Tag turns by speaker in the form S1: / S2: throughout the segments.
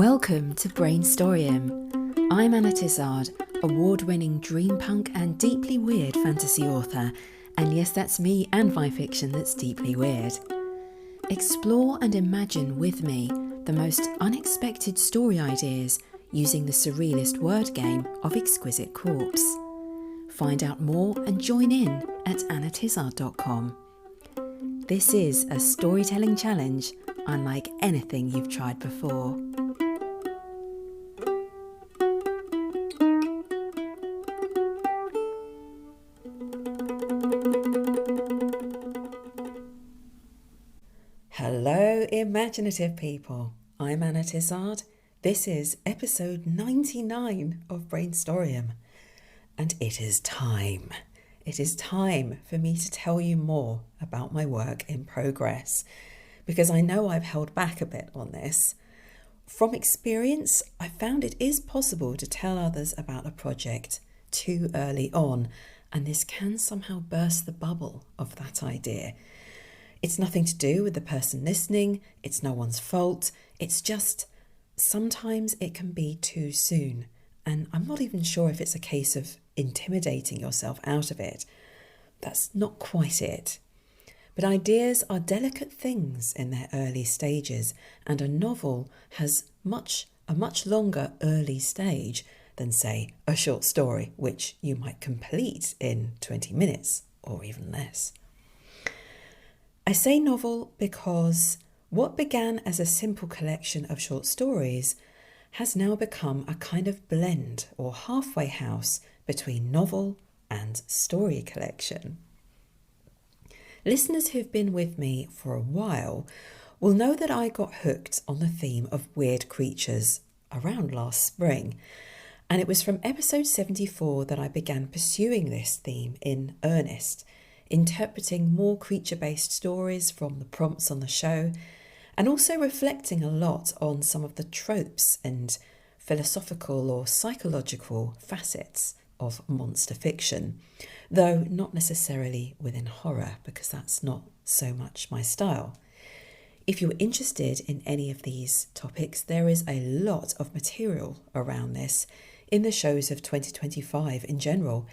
S1: Welcome to Brainstoryum. I'm Anna Tizard, award-winning dreampunk and deeply weird fantasy author, and yes, that's me and my fiction that's deeply weird. Explore and imagine with me the most unexpected story ideas using the surrealist word game of Exquisite Corpse. Find out more and join in at annatizard.com. This is a storytelling challenge unlike anything you've tried before. Hello, imaginative people. I'm Anna Tizard. This is episode 99 of Brainstoryum. And it is time. It is time for me to tell you more about my work in progress, because I know I've held back a bit on this. From experience, I found it is possible to tell others about a project too early on, and this can somehow burst the bubble of that idea. It's nothing to do with the person listening, it's no one's fault, it's just sometimes it can be too soon. And I'm not even sure if it's a case of intimidating yourself out of it. That's not quite it. But ideas are delicate things in their early stages, and a novel has a much longer early stage than, say, a short story, which you might complete in 20 minutes or even less. I say novel because what began as a simple collection of short stories has now become a kind of blend or halfway house between novel and story collection. Listeners who've been with me for a while will know that I got hooked on the theme of weird creatures around last spring, and it was from episode 74 that I began pursuing this theme in earnest, interpreting more creature-based stories from the prompts on the show, and also reflecting a lot on some of the tropes and philosophical or psychological facets of monster fiction, though not necessarily within horror, because that's not so much my style. If you're interested in any of these topics, there is a lot of material around this in the shows of 2025 in general.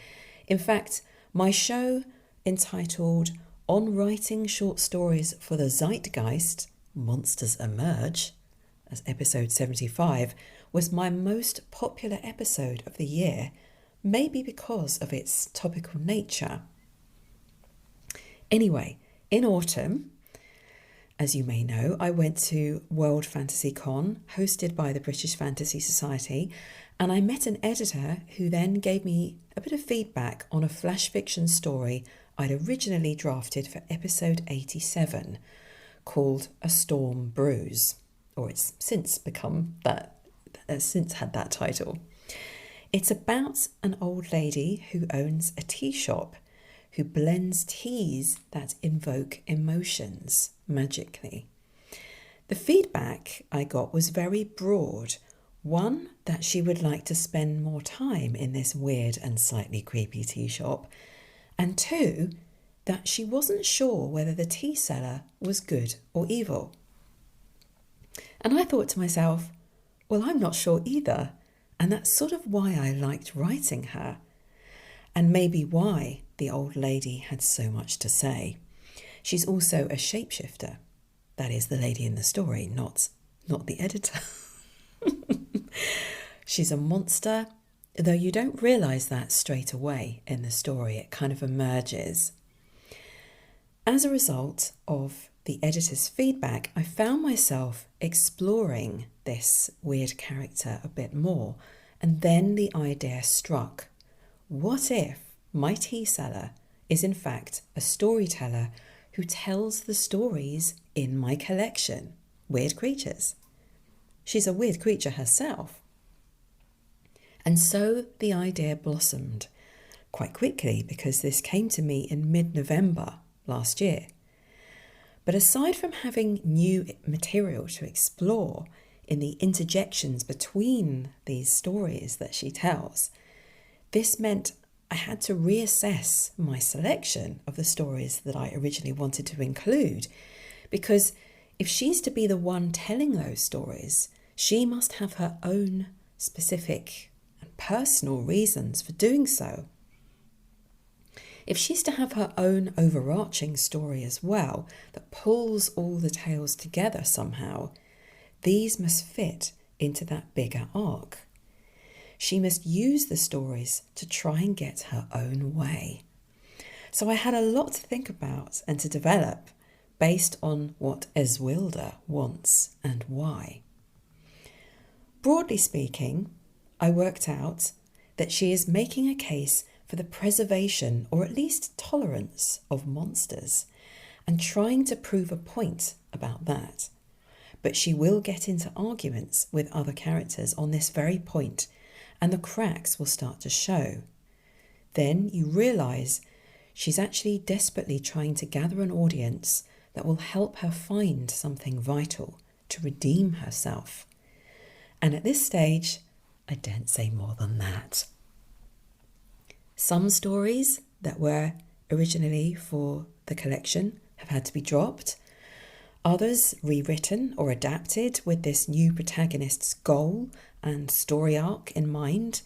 S1: In fact, my show entitled On Writing Short Stories for the Zeitgeist, Monsters Emerge, as episode 75, was my most popular episode of the year, maybe because of its topical nature. Anyway, in autumn, as you may know, I went to World Fantasy Con, hosted by the British Fantasy Society, and I met an editor who then gave me a bit of feedback on a flash fiction story I'd originally drafted for episode 87, called A Storm Brews, or it's since become that, since had that title. It's about an old lady who owns a tea shop, who blends teas that invoke emotions magically. The feedback I got was very broad. One, that she would like to spend more time in this weird and slightly creepy tea shop, and two, that she wasn't sure whether the tea seller was good or evil. And I thought to myself, well, I'm not sure either, and that's sort of why I liked writing her, and maybe why the old lady had so much to say. She's also a shapeshifter. That is the lady in the story, not the editor. She's a monster, though you don't realise that straight away in the story. It kind of emerges. As a result of the editor's feedback, I found myself exploring this weird character a bit more, and then the idea struck. What if my tea seller is in fact a storyteller who tells the stories in my collection, Weird Creatures? She's a weird creature herself. And so the idea blossomed quite quickly, because this came to me in mid-November last year. But aside from having new material to explore in the interjections between these stories that she tells, this meant I had to reassess my selection of the stories that I originally wanted to include, because if she's to be the one telling those stories, she must have her own specific and personal reasons for doing so. If she's to have her own overarching story as well, that pulls all the tales together somehow, these must fit into that bigger arc. She must use the stories to try and get her own way. So I had a lot to think about and to develop based on what Eswilda wants and why. Broadly speaking, I worked out that she is making a case for the preservation or at least tolerance of monsters and trying to prove a point about that. But she will get into arguments with other characters on this very point, and the cracks will start to show. Then you realise she's actually desperately trying to gather an audience that will help her find something vital to redeem herself. And at this stage, I daren't say more than that. Some stories that were originally for the collection have had to be dropped. Others rewritten or adapted with this new protagonist's goal and story arc in mind.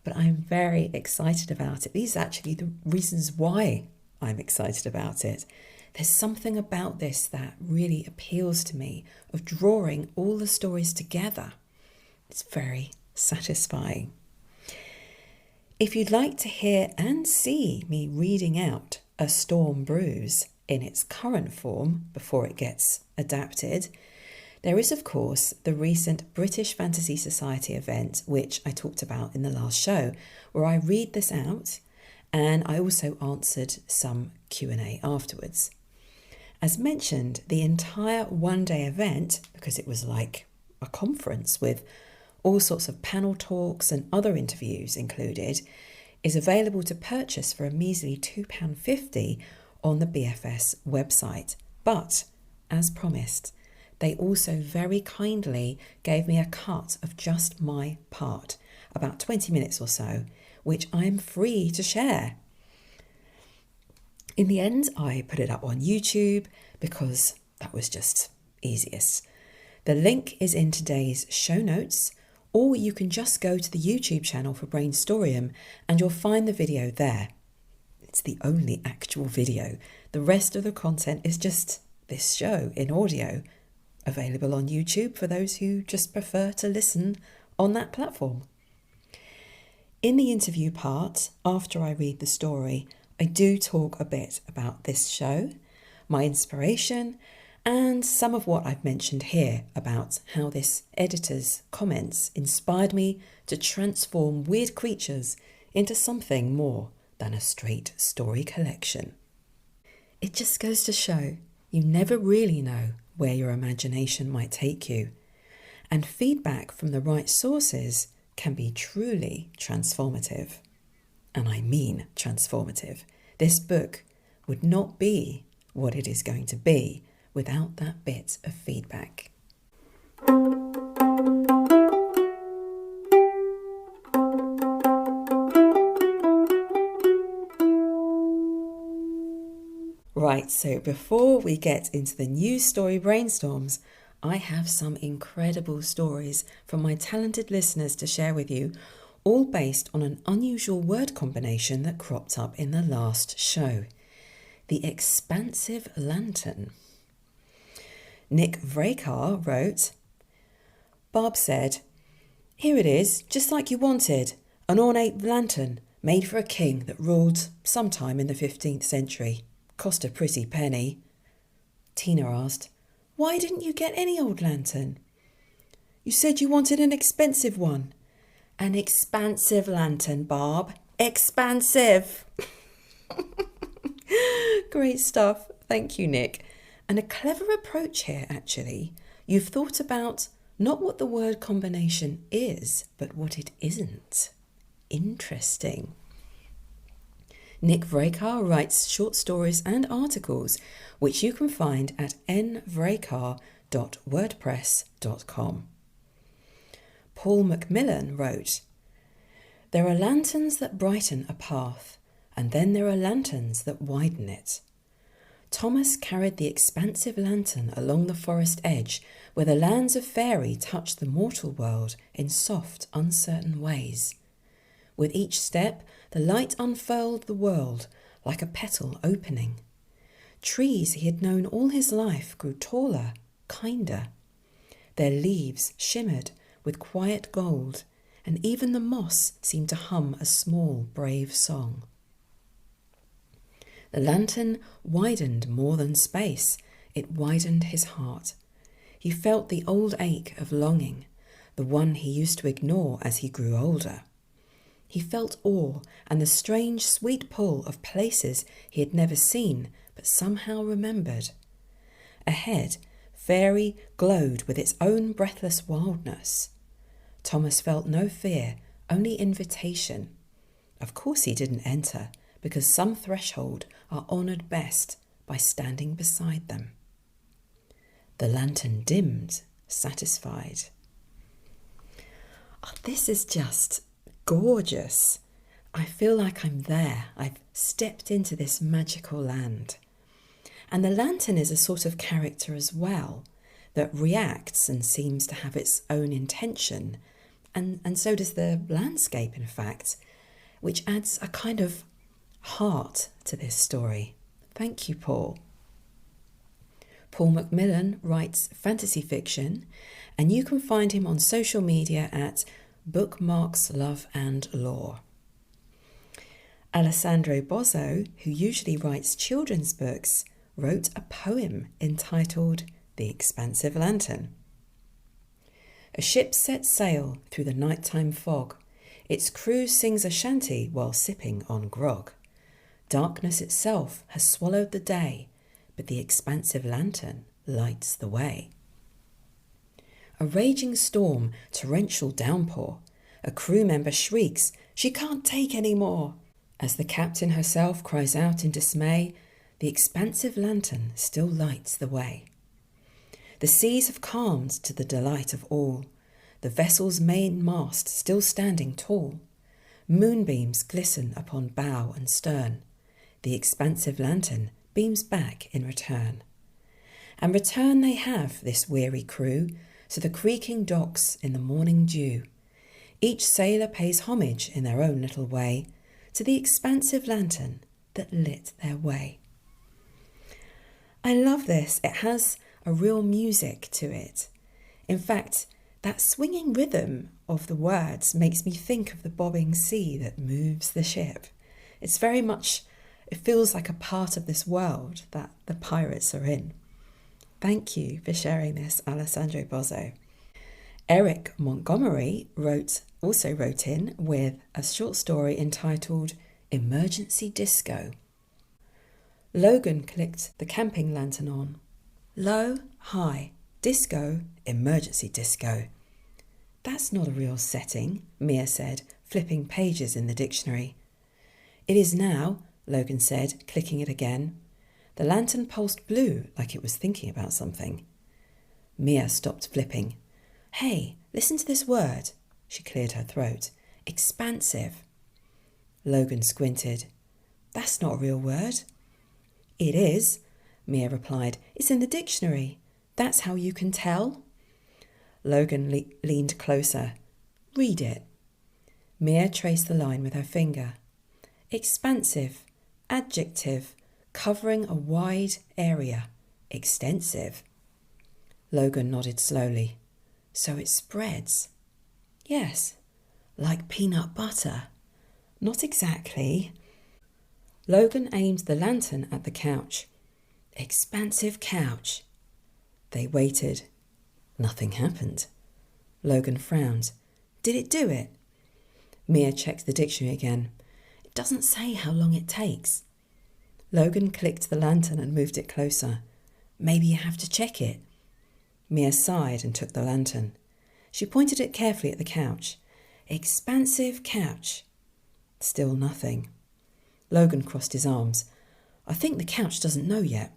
S1: But I'm very excited about it. These are actually the reasons why I'm excited about it. There's something about this that really appeals to me, of drawing all the stories together. It's very satisfying. If you'd like to hear and see me reading out A Storm Brews in its current form before it gets adapted, there is, of course, the recent British Fantasy Society event, which I talked about in the last show, where I read this out and I also answered some Q&A afterwards. As mentioned, the entire one-day event, because it was like a conference with all sorts of panel talks and other interviews included, is available to purchase for a measly £2.50 on the BFS website. But, as promised, they also very kindly gave me a cut of just my part, about 20 minutes or so, which I'm free to share. In the end, I put it up on YouTube because that was just easiest. The link is in today's show notes, or you can just go to the YouTube channel for Brainstorium and you'll find the video there. It's the only actual video. The rest of the content is just this show in audio, available on YouTube for those who just prefer to listen on that platform. In the interview part, after I read the story, I do talk a bit about this show, my inspiration, and some of what I've mentioned here about how this editor's comments inspired me to transform weird creatures into something more than a straight story collection. It just goes to show you never really know where your imagination might take you, and feedback from the right sources can be truly transformative. And I mean transformative. This book would not be what it is going to be without that bit of feedback. Right, so before we get into the news story brainstorms, I have some incredible stories from my talented listeners to share with you, all based on an unusual word combination that cropped up in the last show. The expansive lantern. Nick Vrakar wrote, Barb said, "Here it is, just like you wanted, an ornate lantern made for a king that ruled sometime in the 15th century. Cost a pretty penny." Tina asked, "Why didn't you get any old lantern?" "You said you wanted an expensive one." "An expansive lantern, Barb. Expansive." Great stuff. Thank you, Nick. And a clever approach here, actually. You've thought about not what the word combination is, but what it isn't. Interesting. Nick Vrakar writes short stories and articles, which you can find at nvrakar.wordpress.com. Paul Macmillan wrote, "There are lanterns that brighten a path, and then there are lanterns that widen it. Thomas carried the expansive lantern along the forest edge where the lands of fairy touched the mortal world in soft, uncertain ways. With each step, the light unfurled the world like a petal opening. Trees he had known all his life grew taller, kinder. Their leaves shimmered with quiet gold, and even the moss seemed to hum a small, brave song. The lantern widened more than space, it widened his heart. He felt the old ache of longing, the one he used to ignore as he grew older. He felt awe and the strange, sweet pull of places he had never seen but somehow remembered. Ahead, fairy glowed with its own breathless wildness. Thomas felt no fear, only invitation. Of course he didn't enter, because some threshold are honoured best by standing beside them. The lantern dimmed, satisfied. Oh, this is just gorgeous. I feel like I'm there. I've stepped into this magical land. And the lantern is a sort of character as well, that reacts and seems to have its own intention. And so does the landscape, in fact, which adds a kind of heart to this story. Thank you, Paul. Paul Macmillan writes fantasy fiction, and you can find him on social media at Bookmarks Love and Lore. Alessandro Bozzo, who usually writes children's books, wrote a poem entitled The Expansive Lantern. A ship sets sail through the nighttime fog. Its crew sings a shanty while sipping on grog. Darkness itself has swallowed the day, but the expansive lantern lights the way. A raging storm, torrential downpour. A crew member shrieks, "She can't take any more!" As the captain herself cries out in dismay, the expansive lantern still lights the way. The seas have calmed to the delight of all, the vessel's main mast still standing tall. Moonbeams glisten upon bow and stern. The expansive lantern beams back in return. And return they have, this weary crew, to the creaking docks in the morning dew. Each sailor pays homage in their own little way to the expansive lantern that lit their way. I love this. It has a real music to it. In fact, that swinging rhythm of the words makes me think of the bobbing sea that moves the ship. It's very much, it feels like a part of this world that the pirates are in. Thank you for sharing this, Alessandro Bozzo. Eric Montgomery also wrote in with a short story entitled Emergency Disco. Logan clicked the camping lantern on. Low, high, disco, emergency disco. That's not a real setting, Mia said, flipping pages in the dictionary. It is now, Logan said, clicking it again. The lantern pulsed blue like it was thinking about something. Mia stopped flipping. Hey, listen to this word. She cleared her throat. Expansive. Logan squinted. That's not a real word. It is, Mia replied. It's in the dictionary. That's how you can tell. Logan leaned closer. Read it. Mia traced the line with her finger. Expansive, adjective, covering a wide area, extensive. Logan nodded slowly. So it spreads. Yes, like peanut butter. Not exactly. Logan aimed the lantern at the couch. Expansive couch. They waited. Nothing happened. Logan frowned. Did it do it? Mia checked the dictionary again. It doesn't say how long it takes. Logan clicked the lantern and moved it closer. Maybe you have to check it. Mia sighed and took the lantern. She pointed it carefully at the couch. Expansive couch. Still nothing. Logan crossed his arms. I think the couch doesn't know yet.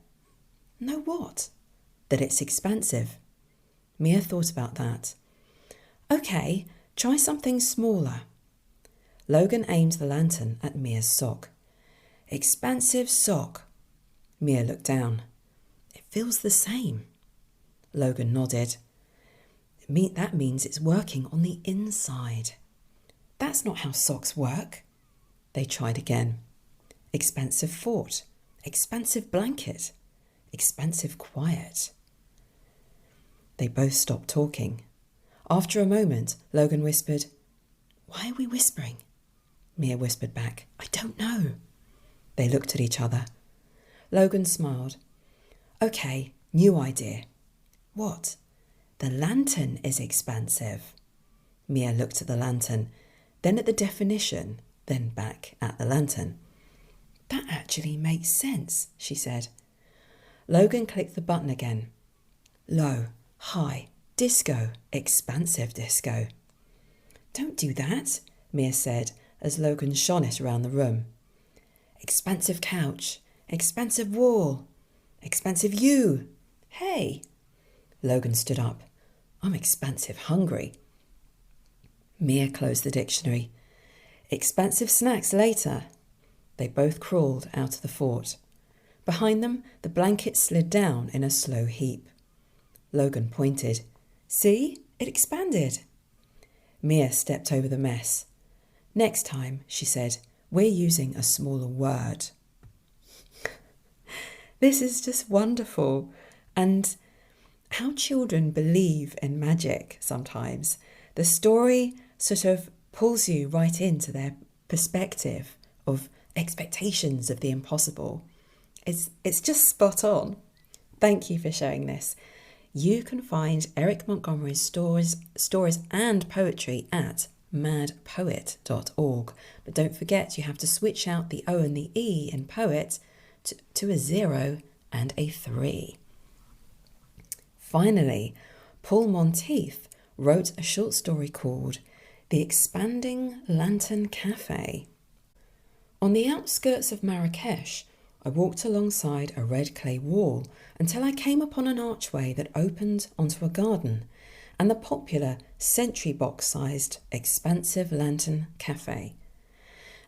S1: Know what? That it's expansive. Mia thought about that. Okay, try something smaller. Logan aimed the lantern at Mia's sock. Expansive sock. Mia looked down. It feels the same. Logan nodded. That means it's working on the inside. That's not how socks work. They tried again. Expensive fort. Expensive blanket. Expensive quiet. They both stopped talking. After a moment, Logan whispered, "Why are we whispering?" Mia whispered back, "I don't know." They looked at each other. Logan smiled. "Okay, new idea." "What?" "The lantern is expensive." Mia looked at the lantern, then at the definition, then back at the lantern. "That actually makes sense," she said. Logan clicked the button again. Low, high, disco, expansive disco. "Don't do that," Mia said as Logan shone it around the room. "Expansive couch, expansive wall, expansive you. Hey!" Logan stood up. "I'm expansive hungry." Mia closed the dictionary. "Expansive snacks later." They both crawled out of the fort. Behind them, the blanket slid down in a slow heap. Logan pointed. "See? It expanded." Mia stepped over the mess. "Next time," she said, "we're using a smaller word." This is just wonderful. And how children believe in magic sometimes. The story sort of pulls you right into their perspective of expectations of the impossible. It's just spot on. Thank you for sharing this. You can find Eric Montgomery's stories and poetry at madpoet.org. But don't forget, you have to switch out the O and the E in poet to a 0 and a 3. Finally, Paul Monteith wrote a short story called The Expanding Lantern Cafe. On the outskirts of Marrakesh, I walked alongside a red clay wall until I came upon an archway that opened onto a garden and the popular sentry box-sized expansive lantern cafe.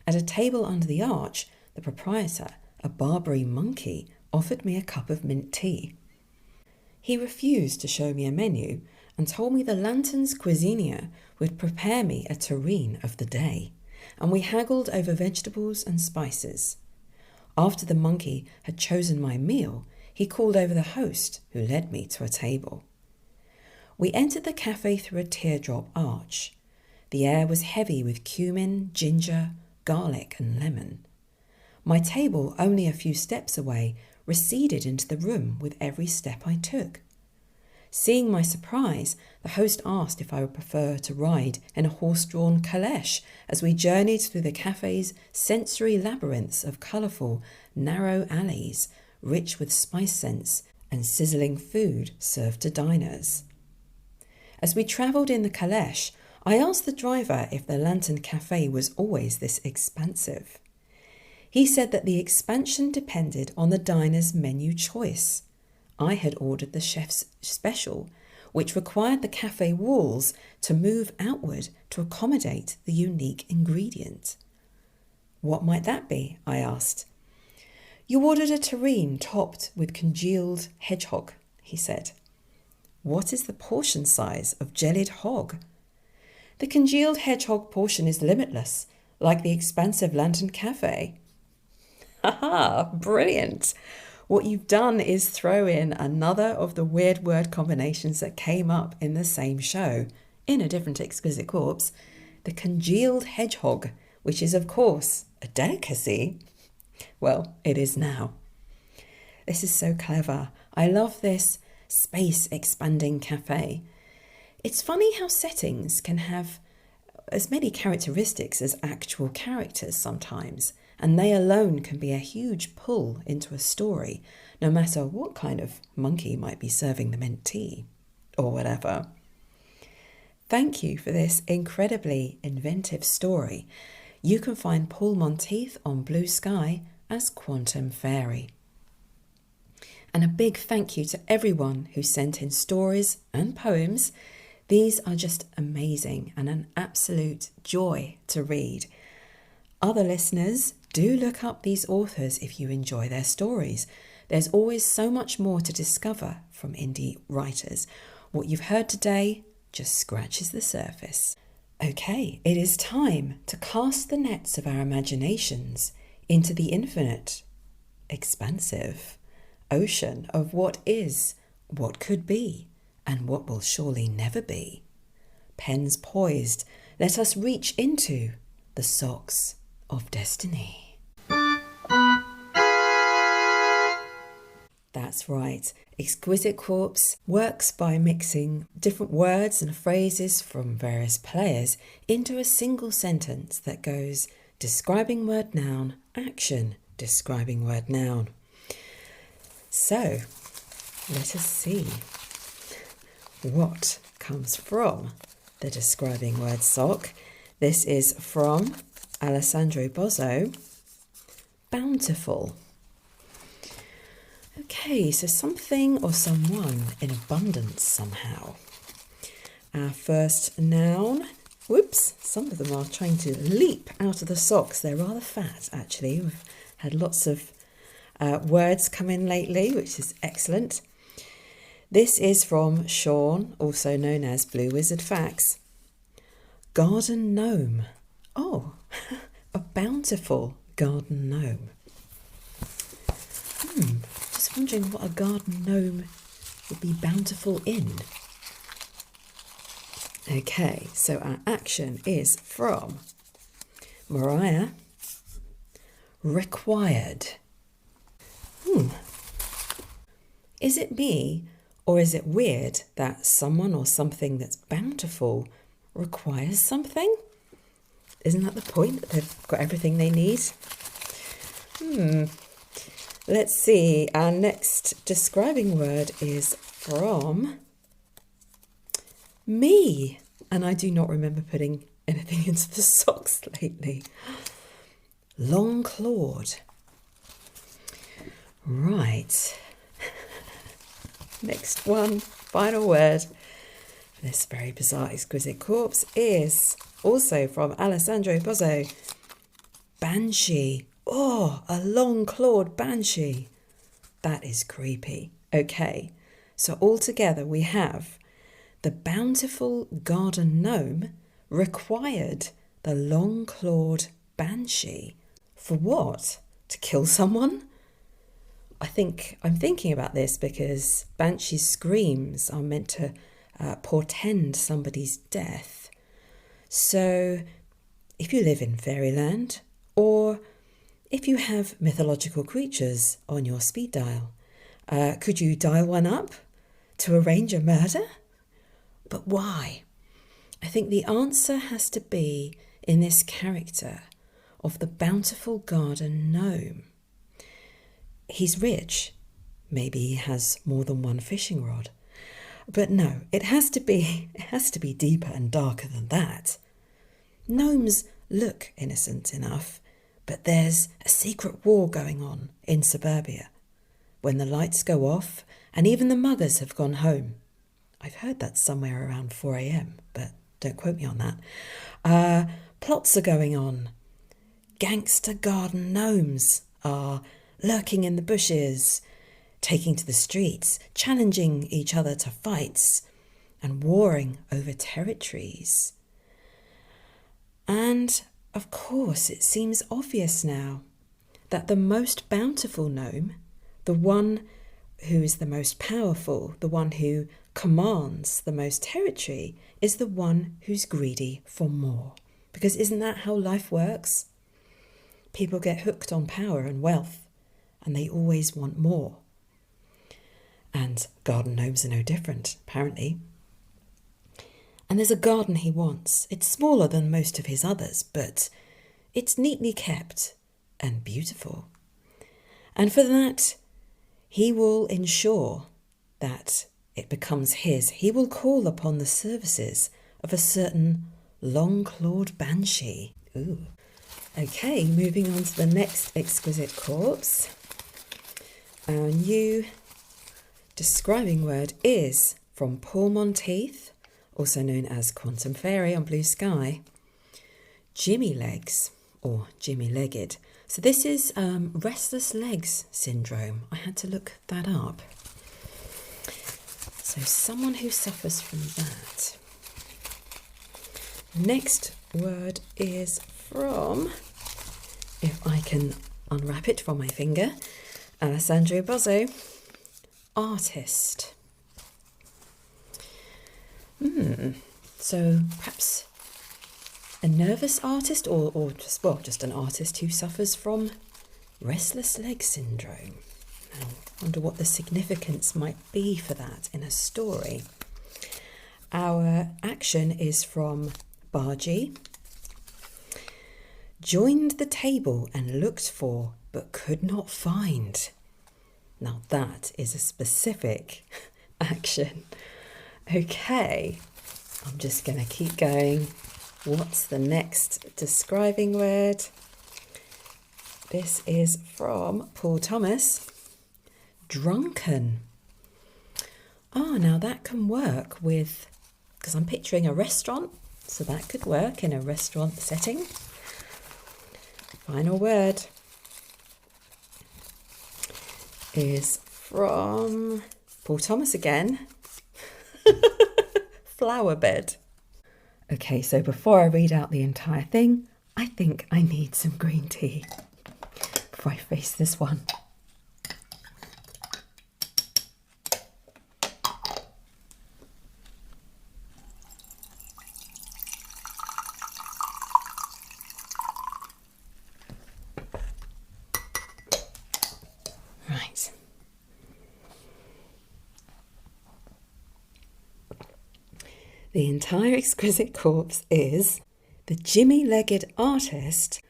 S1: At a table under the arch, the proprietor, a Barbary monkey, offered me a cup of mint tea. He refused to show me a menu and told me the lantern's cuisinier would prepare me a terrine of the day, and we haggled over vegetables and spices. After the monkey had chosen my meal, he called over the host, who led me to a table. We entered the cafe through a teardrop arch. The air was heavy with cumin, ginger, garlic and lemon. My table, only a few steps away, receded into the room with every step I took. Seeing my surprise, the host asked if I would prefer to ride in a horse-drawn caleche as we journeyed through the cafe's sensory labyrinths of colourful, narrow alleys, rich with spice scents and sizzling food served to diners. As we travelled in the caleche, I asked the driver if the Lantern Cafe was always this expansive. He said that the expansion depended on the diner's menu choice. I had ordered the chef's special, which required the cafe walls to move outward to accommodate the unique ingredient. "What might that be?" I asked. "You ordered a terrine topped with congealed hedgehog," he said. "What is the portion size of jellied hog?" "The congealed hedgehog portion is limitless, like the expansive Lantern Cafe." Haha, brilliant! What you've done is throw in another of the weird word combinations that came up in the same show, in a different Exquisite Corpse, the congealed hedgehog, which is, of course, a delicacy. Well, it is now. This is so clever. I love this space-expanding cafe. It's funny how settings can have as many characteristics as actual characters sometimes, and they alone can be a huge pull into a story, no matter what kind of monkey might be serving the mint tea, or whatever. Thank you for this incredibly inventive story. You can find Paul Monteith on Blue Sky as Quantum Fairy. And a big thank you to everyone who sent in stories and poems. These are just amazing and an absolute joy to read. Other listeners, do look up these authors if you enjoy their stories. There's always so much more to discover from indie writers. What you've heard today just scratches the surface. Okay, it is time to cast the nets of our imaginations into the infinite, expansive ocean of what is, what could be, and what will surely never be. Pens poised, let us reach into the socks of destiny. That's right. Exquisite Corpse works by mixing different words and phrases from various players into a single sentence that goes describing word noun, action, describing word noun. So, let us see what comes from the describing word sock. This is from Alessandro Bozzo, bountiful. Okay, so something or someone in abundance somehow. Our first noun, whoops, some of them are trying to leap out of the socks. They're rather fat, actually. We've had lots of words come in lately, which is excellent. This is from Sean, also known as Blue Wizard Facts. Garden gnome. Oh, a bountiful garden gnome. Just wondering what a garden gnome would be bountiful in. Okay, so our action is from Mariah. Required. Is it me, or is it weird that someone or something that's bountiful requires something? Isn't that the point, that they've got everything they need? Let's see, our next describing word is from me. And I do not remember putting anything into the socks lately. Long clawed. Right. Next one, final word for this very bizarre exquisite corpse is also from Alessandro Bozzo. Banshee. Oh, a long-clawed banshee. That is creepy. Okay, so altogether we have the bountiful garden gnome required the long-clawed banshee. For what? To kill someone? I'm thinking about this because banshee screams are meant to portend somebody's death. So if you live in fairyland, or if you have mythological creatures on your speed dial, could you dial one up to arrange a murder? But why? I think the answer has to be in this character of the bountiful garden gnome. He's rich. Maybe he has more than one fishing rod. But no, it has to be deeper and darker than that. Gnomes look innocent enough, but there's a secret war going on in suburbia when the lights go off and even the muggers have gone home. I've heard that somewhere around 4 a.m, but don't quote me on that. Plots are going on. Gangster garden gnomes are lurking in the bushes, taking to the streets, challenging each other to fights, and warring over territories. And, of course, it seems obvious now that the most bountiful gnome, the one who is the most powerful, the one who commands the most territory, is the one who's greedy for more. Because isn't that how life works? People get hooked on power and wealth, and they always want more. And garden gnomes are no different, apparently. And there's a garden he wants. It's smaller than most of his others, but it's neatly kept and beautiful. And for that, he will ensure that it becomes his. He will call upon the services of a certain long-clawed banshee. Ooh. Okay, moving on to the next exquisite corpse. Our new describing word is from Paul Monteith, also known as Quantum Fairy on Blue Sky. Jimmy legs, or Jimmy legged. So this is restless legs syndrome. I had to look that up. So someone who suffers from that. Next word is from, if I can unwrap it from my finger, Alessandro Bozzo, artist. So perhaps a nervous artist or just an artist who suffers from restless leg syndrome. Now, I wonder what the significance might be for that in a story. Our action is from Bargy. Joined the table and looked for, but could not find. Now that is a specific action. Okay, I'm just going to keep going. What's the next describing word? This is from Paul Thomas. Drunken. Now that can work with, because I'm picturing a restaurant, so that could work in a restaurant setting. Final word is from Paul Thomas again. Flower bed. Okay, so before I read out the entire thing, I think I need some green tea before I face this one. Right. The entire Exquisite Corpse is: the jimmy-legged artist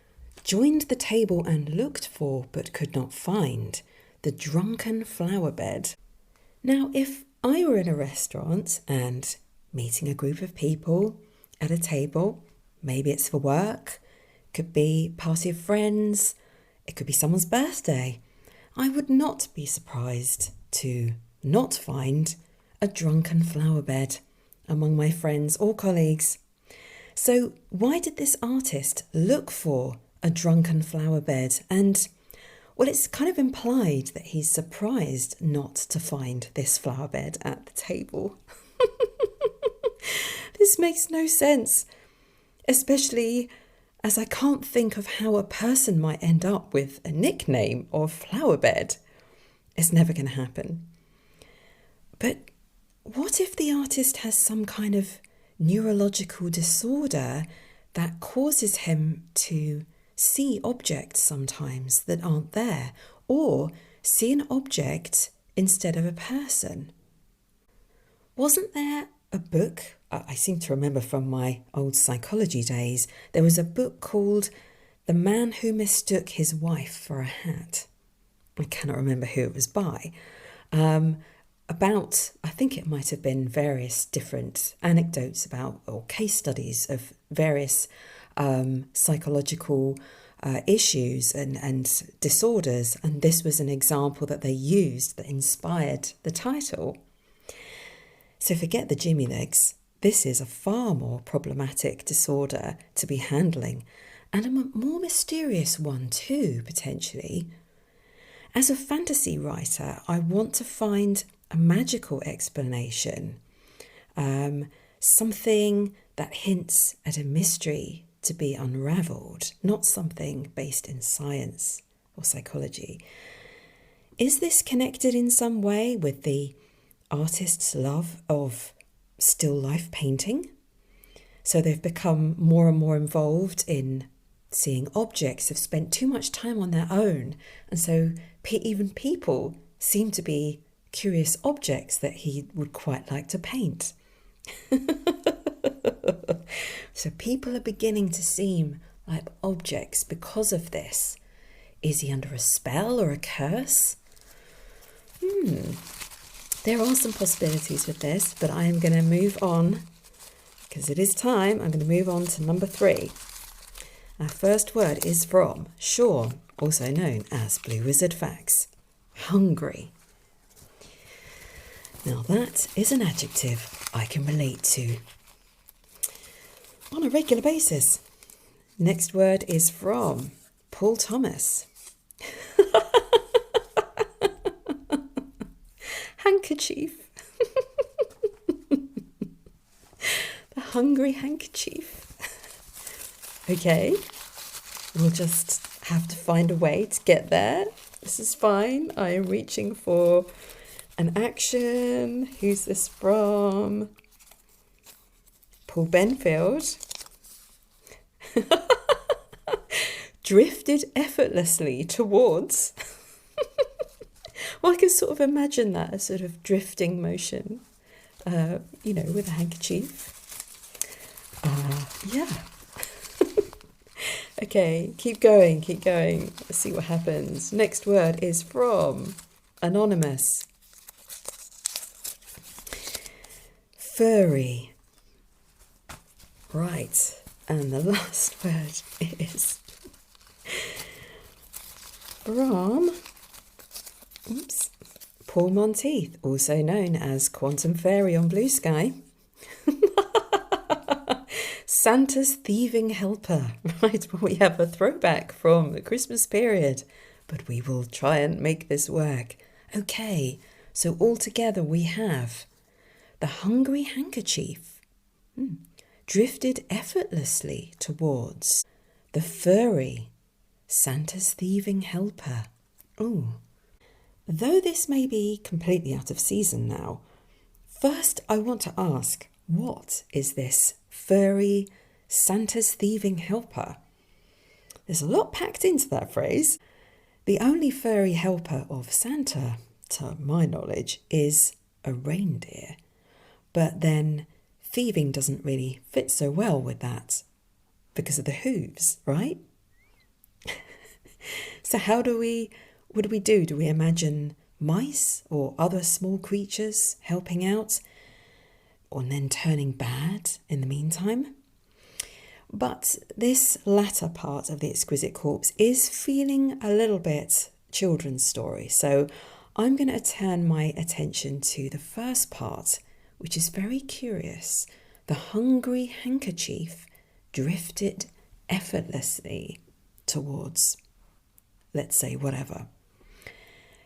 S1: joined the table and looked for but could not find the drunken flower bed. Now, if I were in a restaurant and meeting a group of people at a table, maybe it's for work, could be party of friends, it could be someone's birthday, I would not be surprised to not find a drunken flower bed among my friends or colleagues. So why did this artist look for a drunken flower bed? And, well, it's kind of implied that he's surprised not to find this flower bed at the table. This makes no sense, especially as I can't think of how a person might end up with a nickname of flower bed. It's never going to happen. But what if the artist has some kind of neurological disorder that causes him to see objects sometimes that aren't there, or see an object instead of a person? Wasn't there a book, I seem to remember from my old psychology days, there was a book called The Man Who Mistook His Wife for a Hat. I cannot remember who it was by. About, I think it might have been various different anecdotes about, or case studies of various psychological issues and disorders, and this was an example that they used that inspired the title. So forget the Jimmy legs. This is a far more problematic disorder to be handling, and a more mysterious one too, potentially. As a fantasy writer, I want to find a magical explanation, something that hints at a mystery to be unravelled, not something based in science or psychology. Is this connected in some way with the artist's love of still life painting? So they've become more and more involved in seeing objects, have spent too much time on their own, and so even people seem to be curious objects that he would quite like to paint. So people are beginning to seem like objects because of this. Is he under a spell or a curse? There are some possibilities with this, but I am going to move on because it is time. I'm going to move on to number 3. Our first word is from Sean, also known as Blue Wizard Facts. Hungry. Now that is an adjective I can relate to on a regular basis. Next word is from Paul Thomas. Handkerchief. The hungry handkerchief. Okay, we'll just have to find a way to get there. This is fine. I am reaching for an action. Who's this from? Paul Benfield. Drifted effortlessly towards. Well, I can sort of imagine that, a sort of drifting motion, with a handkerchief. Yeah. Okay, keep going. Let's see what happens. Next word is from Anonymous. Furry. Right, and the last word is from Paul Monteith, also known as Quantum Fairy on Blue Sky. Santa's thieving helper. Right, well, we have a throwback from the Christmas period, but we will try and make this work. Okay, so altogether we have the hungry handkerchief, drifted effortlessly towards the furry, Santa's thieving helper. Ooh. Though this may be completely out of season now, first I want to ask, what is this furry, Santa's thieving helper? There's a lot packed into that phrase. The only furry helper of Santa, to my knowledge, is a reindeer. But then thieving doesn't really fit so well with that because of the hooves, right? So what do we do? Do we imagine mice or other small creatures helping out or then turning bad in the meantime? But this latter part of the Exquisite Corpse is feeling a little bit children's story. So I'm going to turn my attention to the first part, which is very curious. The hungry handkerchief drifted effortlessly towards, let's say, whatever.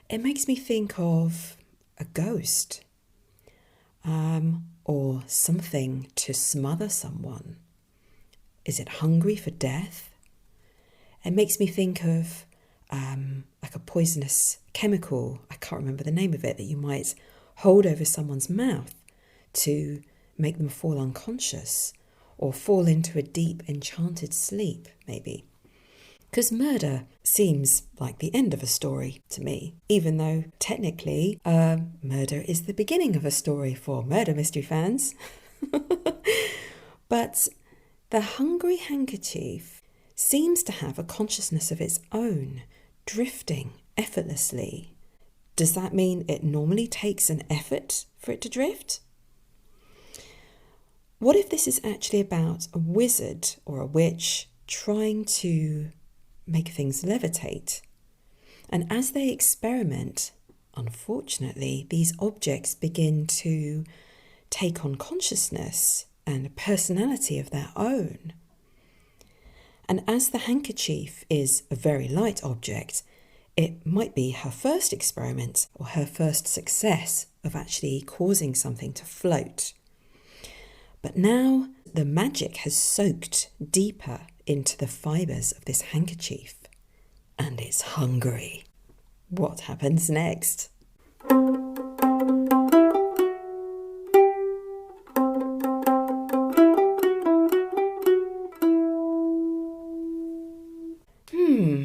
S1: It makes me think of a ghost, or something to smother someone. Is it hungry for death? It makes me think of like a poisonous chemical, I can't remember the name of it, that you might hold over someone's mouth to make them fall unconscious or fall into a deep enchanted sleep, maybe. Because murder seems like the end of a story to me, even though technically murder is the beginning of a story for murder mystery fans. But the hungry handkerchief seems to have a consciousness of its own, drifting effortlessly. Does that mean it normally takes an effort for it to drift? What if this is actually about a wizard or a witch trying to make things levitate? And as they experiment, unfortunately, these objects begin to take on consciousness and a personality of their own. And as the handkerchief is a very light object, it might be her first experiment or her first success of actually causing something to float. But now the magic has soaked deeper into the fibres of this handkerchief, and it's hungry. What happens next?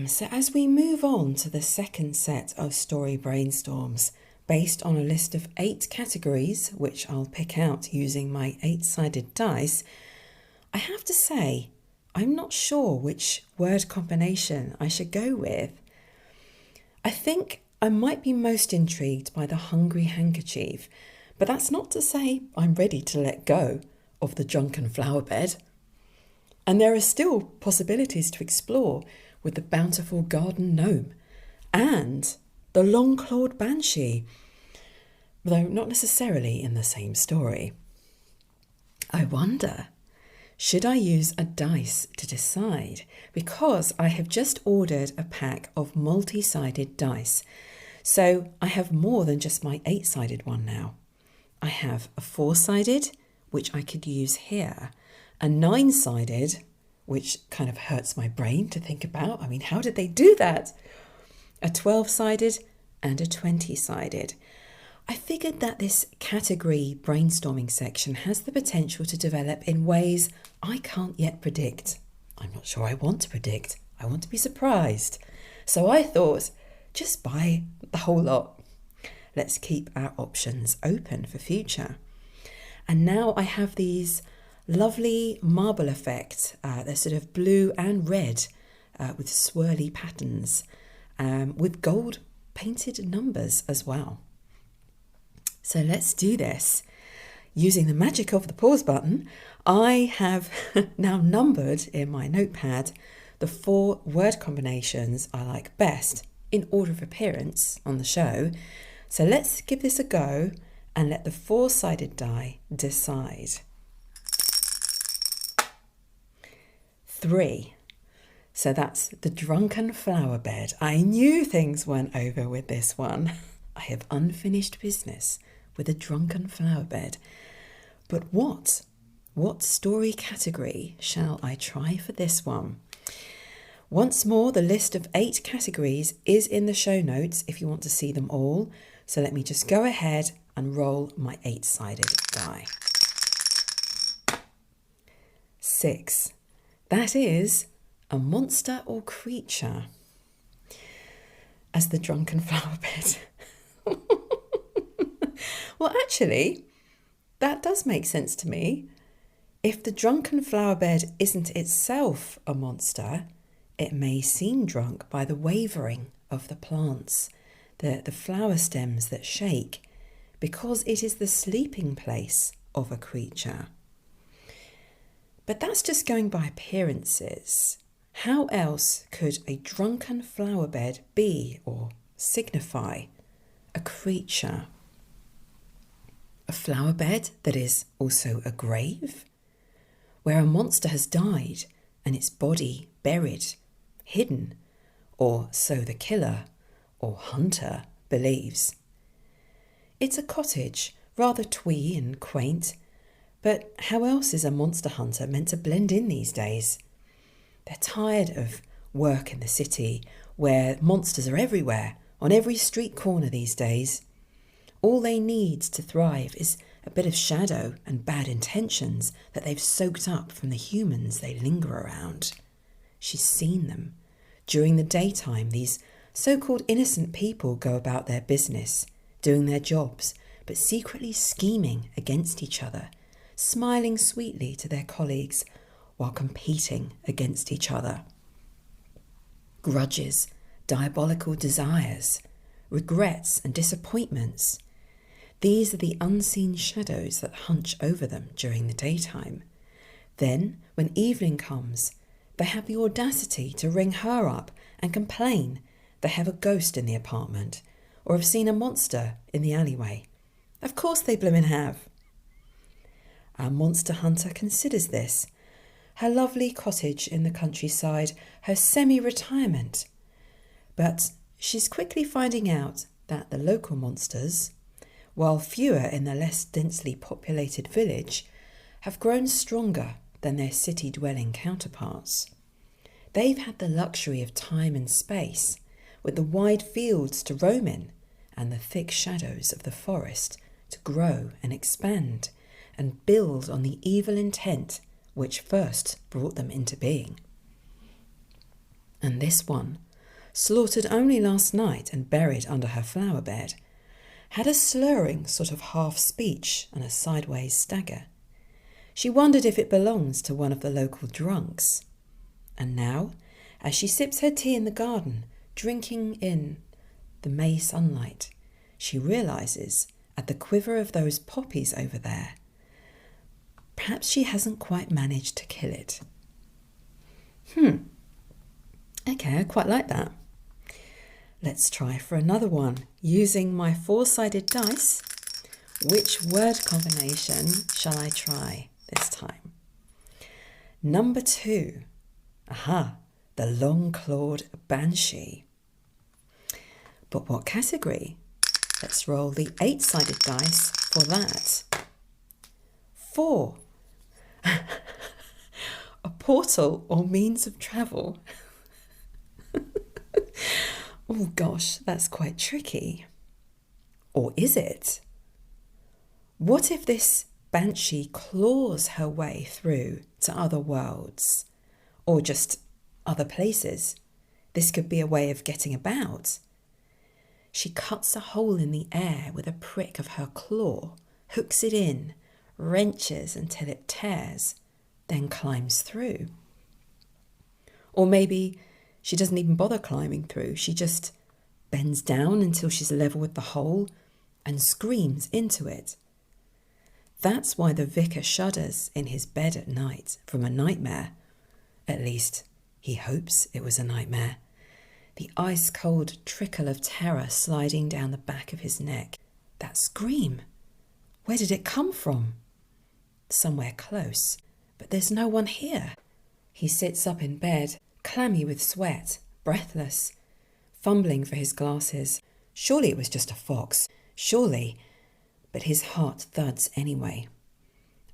S1: So as we move on to the second set of story brainstorms, based on a list of 8 categories, which I'll pick out using my 8-sided dice, I have to say, I'm not sure which word combination I should go with. I think I might be most intrigued by the hungry handkerchief, but that's not to say I'm ready to let go of the drunken flower bed. And there are still possibilities to explore with the bountiful garden gnome and the long-clawed banshee, though not necessarily in the same story. I wonder, Should I use a dice to decide? Because I have just ordered a pack of multi-sided dice. So I have more than just my 8-sided one now. I have a 4-sided, which I could use here, a 9-sided, which kind of hurts my brain to think about. I mean, how did they do that? A 12-sided and a 20-sided. I figured that this category brainstorming section has the potential to develop in ways I can't yet predict. I'm not sure I want to predict. I want to be surprised. So I thought, just buy the whole lot. Let's keep our options open for future. And now I have these lovely marble effect. They're sort of blue and red with swirly patterns with gold painted numbers as well. So let's do this. Using the magic of the pause button, I have now numbered in my notepad the 4 word combinations I like best in order of appearance on the show. So let's give this a go and let the 4-sided die decide. 3. So that's the drunken flower bed. I knew things weren't over with this one. I have unfinished business with a drunken flower bed. But what story category shall I try for this one? Once more, the list of 8 categories is in the show notes if you want to see them all. So let me just go ahead and roll my 8-sided die. 6. That is a monster or creature as the drunken flower bed. Well, actually, that does make sense to me. If the drunken flower bed isn't itself a monster, it may seem drunk by the wavering of the plants, the flower stems that shake, because it is the sleeping place of a creature. But that's just going by appearances. How else could a drunken flower bed be or signify a creature? A flower bed that is also a grave, where a monster has died and its body buried, hidden, or so the killer or hunter believes. It's a cottage, rather twee and quaint, but how else is a monster hunter meant to blend in these days? They're tired of work in the city, where monsters are everywhere, on every street corner these days. All they need to thrive is a bit of shadow and bad intentions that they've soaked up from the humans they linger around. She's seen them. During the daytime, these so-called innocent people go about their business, doing their jobs, but secretly scheming against each other, smiling sweetly to their colleagues while competing against each other. Grudges, diabolical desires, regrets and disappointments. These are the unseen shadows that hunch over them during the daytime. Then, when evening comes, they have the audacity to ring her up and complain they have a ghost in the apartment or have seen a monster in the alleyway. Of course they bloomin' have. Our monster hunter considers this, her lovely cottage in the countryside, her semi-retirement. But she's quickly finding out that the local monsters, while fewer in the less densely populated village, have grown stronger than their city-dwelling counterparts. They've had the luxury of time and space, with the wide fields to roam in and the thick shadows of the forest to grow and expand and build on the evil intent which first brought them into being. And this one, slaughtered only last night and buried under her flower bed, had a slurring sort of half speech and a sideways stagger. She wondered if it belongs to one of the local drunks. And now, as she sips her tea in the garden, drinking in the May sunlight, she realises at the quiver of those poppies over there, perhaps she hasn't quite managed to kill it. Okay, I quite like that. Let's try for another one. Using my 4-sided dice, which word combination shall I try this time? Number 2. Aha, the long-clawed banshee. But what category? Let's roll the 8-sided dice for that. 4. A portal or means of travel. Oh gosh, that's quite tricky. Or is it? What if this banshee claws her way through to other worlds or just other places? This could be a way of getting about. She cuts a hole in the air with a prick of her claw, hooks it in, wrenches until it tears, then climbs through. Or maybe she doesn't even bother climbing through. She just bends down until she's level with the hole and screams into it. That's why the vicar shudders in his bed at night from a nightmare. At least he hopes it was a nightmare. The ice-cold trickle of terror sliding down the back of his neck. That scream, where did it come from? Somewhere close, but there's no one here. He sits up in bed, clammy with sweat, breathless, fumbling for his glasses. Surely it was just a fox, surely. But his heart thuds anyway.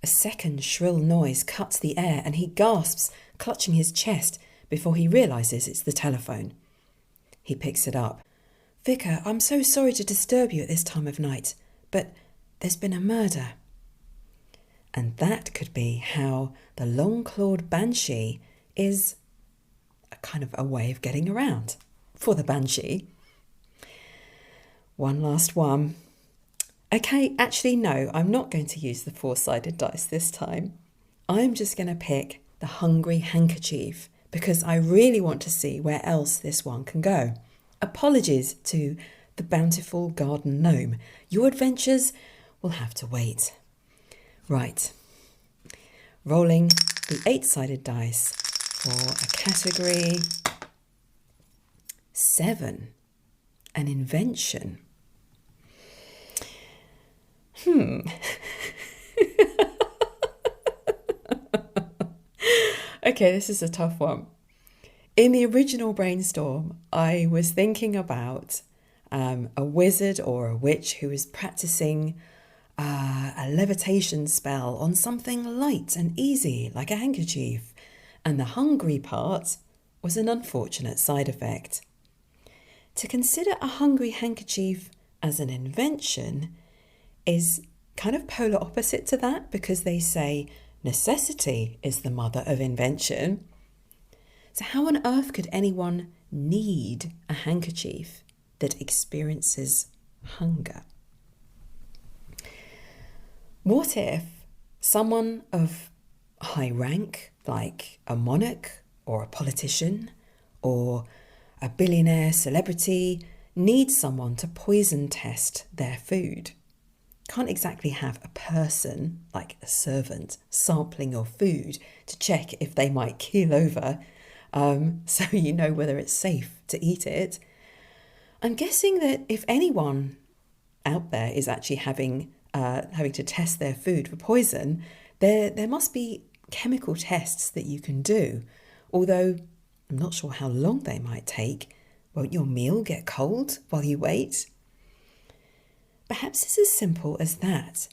S1: A second shrill noise cuts the air and he gasps, clutching his chest, before he realises it's the telephone. He picks it up. "Vicar, I'm so sorry to disturb you at this time of night, but there's been a murder." And that could be how the long-clawed banshee is a kind of a way of getting around for the banshee. One last one. Okay, actually, no, I'm not going to use the 4-sided dice this time. I'm just going to pick the hungry handkerchief because I really want to see where else this one can go. Apologies to the bountiful garden gnome. Your adventures will have to wait. Right. Rolling the 8-sided dice for a category 7. An invention. Okay, this is a tough one. In the original Brainstorm, I was thinking about a wizard or a witch who was practicing a levitation spell on something light and easy, like a handkerchief. And the hungry part was an unfortunate side effect. To consider a hungry handkerchief as an invention is kind of polar opposite to that, because they say necessity is the mother of invention. So how on earth could anyone need a handkerchief that experiences hunger? What if someone of high rank, like a monarch or a politician or a billionaire celebrity, needs someone to poison test their food? Can't exactly have a person, like a servant, sampling your food to check if they might keel over, so you know whether it's safe to eat it. I'm guessing that if anyone out there is actually having to test their food for poison, there must be chemical tests that you can do, although I'm not sure how long they might take. Won't your meal get cold while you wait? Perhaps it's as simple as that.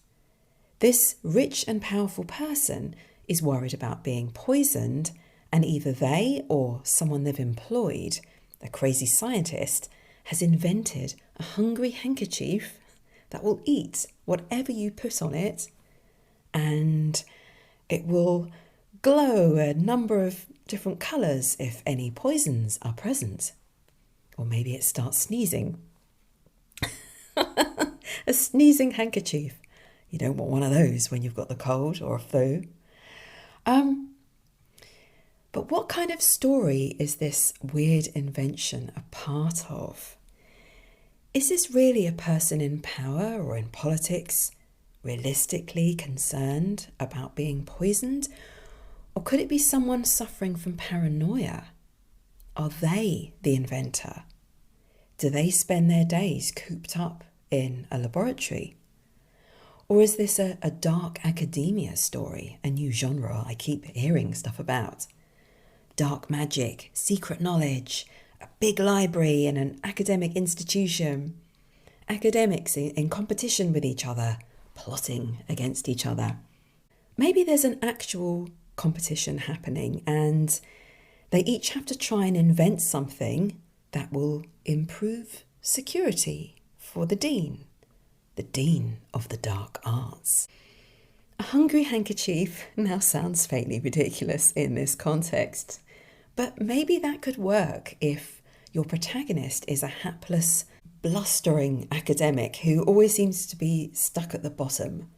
S1: This rich and powerful person is worried about being poisoned, and either they or someone they've employed, a crazy scientist, has invented a hungry handkerchief that will eat whatever you put on it, and it will glow a number of different colours if any poisons are present. Or maybe it starts sneezing. A sneezing handkerchief. You don't want one of those when you've got the cold or a flu. But what kind of story is this weird invention a part of? Is this really a person in power or in politics realistically concerned about being poisoned? Or could it be someone suffering from paranoia? Are they the inventor? Do they spend their days cooped up in a laboratory? Or is this a dark academia story, a new genre I keep hearing stuff about? Dark magic, secret knowledge, a big library and an academic institution. Academics in competition with each other, plotting against each other. Maybe there's an actual competition happening and they each have to try and invent something that will improve security for the dean of the dark arts. A hungry handkerchief now sounds faintly ridiculous in this context, but maybe that could work if your protagonist is a hapless, blustering academic who always seems to be stuck at the bottom.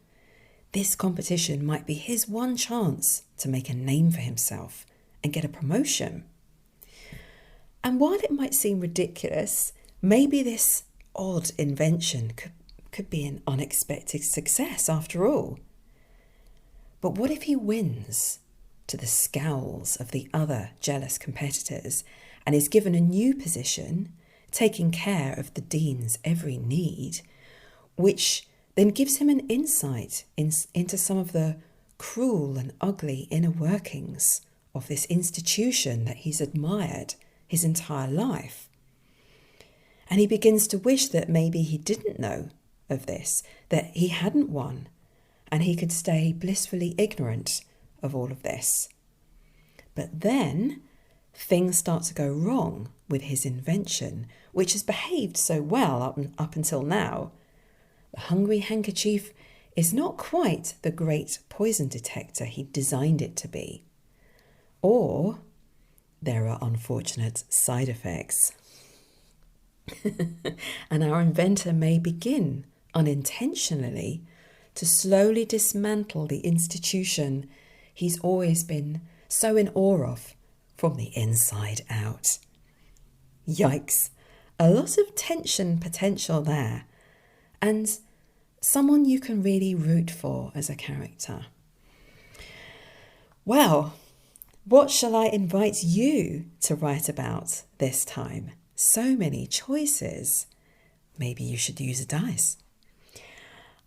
S1: This competition might be his one chance to make a name for himself and get a promotion. And while it might seem ridiculous, maybe this odd invention could be an unexpected success after all. But what if he wins to the scowls of the other jealous competitors and is given a new position, taking care of the dean's every need, which then gives him an insight into some of the cruel and ugly inner workings of this institution that he's admired his entire life. And he begins to wish that maybe he didn't know of this, that he hadn't won, and he could stay blissfully ignorant of all of this. But then things start to go wrong with his invention, which has behaved so well up until now. The hungry handkerchief is not quite the great poison detector he designed it to be. Or there are unfortunate side effects. And our inventor may begin unintentionally to slowly dismantle the institution he's always been so in awe of from the inside out. Yikes, a lot of tension potential there, and someone you can really root for as a character. Well, what shall I invite you to write about this time? So many choices. Maybe you should use a dice.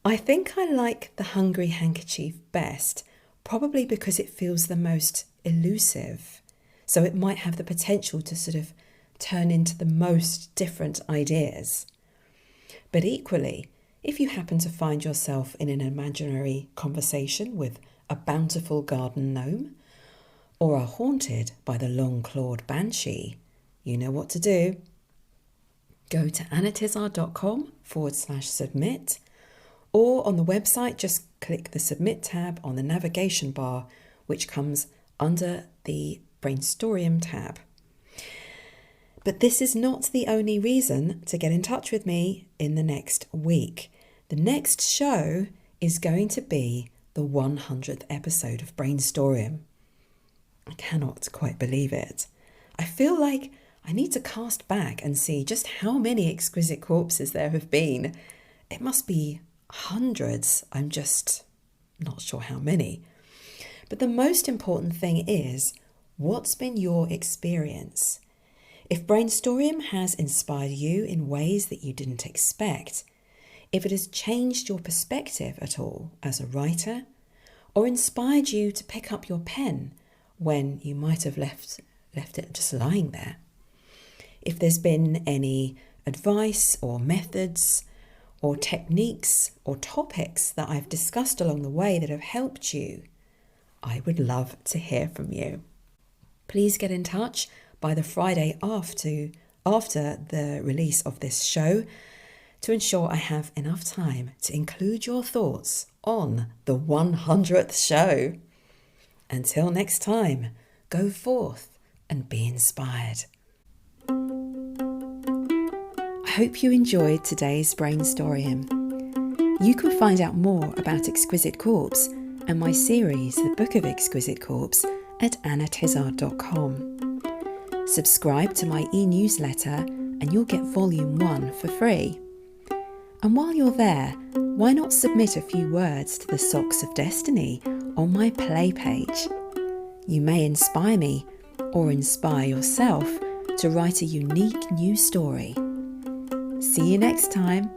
S1: I think I like the hungry handkerchief best, probably because it feels the most elusive. So it might have the potential to sort of turn into the most different ideas. But equally, if you happen to find yourself in an imaginary conversation with a bountiful garden gnome, or are haunted by the long-clawed banshee, you know what to do. Go to anatizard.com/submit, or on the website, just click the Submit tab on the navigation bar, which comes under the Brainstorium tab. But this is not the only reason to get in touch with me in the next week. The next show is going to be the 100th episode of Brainstorium. I cannot quite believe it. I feel like I need to cast back and see just how many Exquisite Corpses there have been. It must be hundreds. I'm just not sure how many. But the most important thing is, what's been your experience? If Brainstorium has inspired you in ways that you didn't expect, if it has changed your perspective at all as a writer, or inspired you to pick up your pen when you might have left it just lying there, if there's been any advice or methods or techniques or topics that I've discussed along the way that have helped you, I would love to hear from you. Please get in touch by the Friday after the release of this show to ensure I have enough time to include your thoughts on the 100th show. Until next time, go forth and be inspired. I hope you enjoyed today's Brainstorium. You can find out more about Exquisite Corpse and my series, The Book of Exquisite Corpse, at anatizard.com. Subscribe to my e-newsletter and you'll get Volume 1 for free. And while you're there, why not submit a few words to the Socks of Destiny on my play page? You may inspire me or inspire yourself to write a unique new story. See you next time.